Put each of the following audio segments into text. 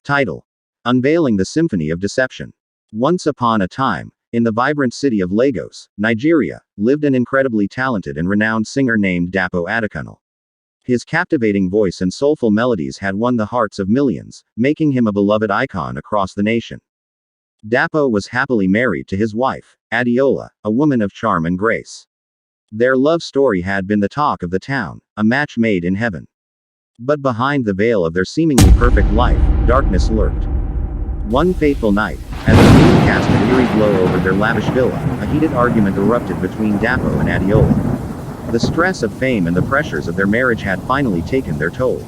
Title: Unveiling the Symphony of Deception. Once upon a time, in the vibrant city of Lagos, Nigeria, lived an incredibly talented and renowned singer named Dapo Adikunle. His captivating voice and soulful melodies had won the hearts of millions, making him a beloved icon across the nation. Dapo was happily married to his wife, Adeola, a woman of charm and grace. Their love story had been the talk of the town, a match made in heaven. But behind the veil of their seemingly perfect life, darkness lurked. One fateful night, as the moon cast an eerie glow over their lavish villa, a heated argument erupted between Dapo and Adeola. The stress of fame and the pressures of their marriage had finally taken their toll.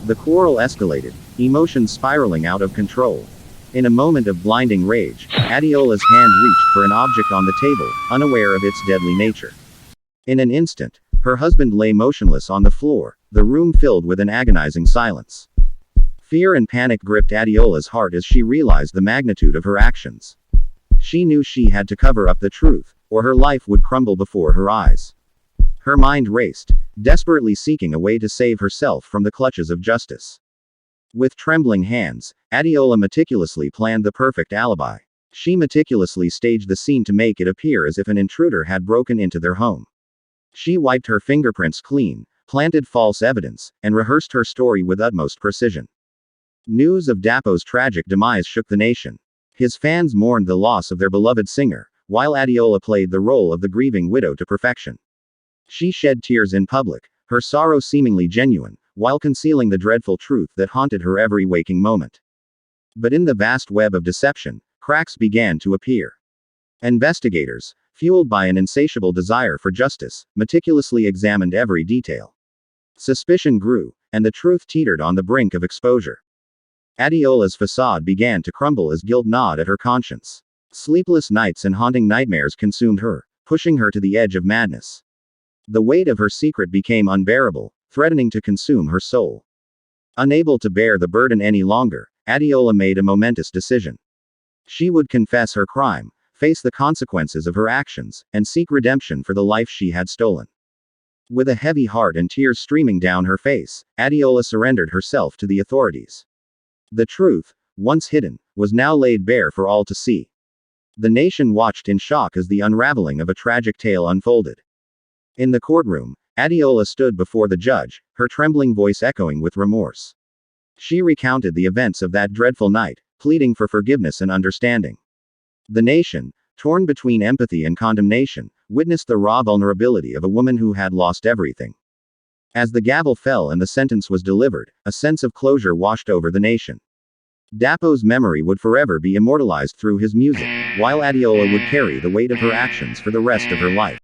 The quarrel escalated, emotions spiraling out of control. In a moment of blinding rage, Adeola's hand reached for an object on the table, unaware of its deadly nature. In an instant, her husband lay motionless on the floor, the room filled with an agonizing silence. Fear and panic gripped Adeola's heart as she realized the magnitude of her actions. She knew she had to cover up the truth, or her life would crumble before her eyes. Her mind raced, desperately seeking a way to save herself from the clutches of justice. With trembling hands, Adeola meticulously planned the perfect alibi. She meticulously staged the scene to make it appear as if an intruder had broken into their home. She wiped her fingerprints clean, planted false evidence, and rehearsed her story with utmost precision. News of Dapo's tragic demise shook the nation. His fans mourned the loss of their beloved singer, while Adeola played the role of the grieving widow to perfection. She shed tears in public, her sorrow seemingly genuine, while concealing the dreadful truth that haunted her every waking moment. But in the vast web of deception, cracks began to appear. Investigators, fueled by an insatiable desire for justice, meticulously examined every detail. Suspicion grew, and the truth teetered on the brink of exposure. Adeola's facade began to crumble as guilt gnawed at her conscience. Sleepless nights and haunting nightmares consumed her, pushing her to the edge of madness. The weight of her secret became unbearable, threatening to consume her soul. Unable to bear the burden any longer, Adeola made a momentous decision. She would confess her crime, face the consequences of her actions, and seek redemption for the life she had stolen. With a heavy heart and tears streaming down her face, Adeola surrendered herself to the authorities. The truth, once hidden, was now laid bare for all to see. The nation watched in shock as the unraveling of a tragic tale unfolded. In the courtroom, Adeola stood before the judge, her trembling voice echoing with remorse. She recounted the events of that dreadful night, pleading for forgiveness and understanding. The nation, torn between empathy and condemnation, witnessed the raw vulnerability of a woman who had lost everything. As the gavel fell and the sentence was delivered, a sense of closure washed over the nation. Dapo's memory would forever be immortalized through his music, while Adeola would carry the weight of her actions for the rest of her life.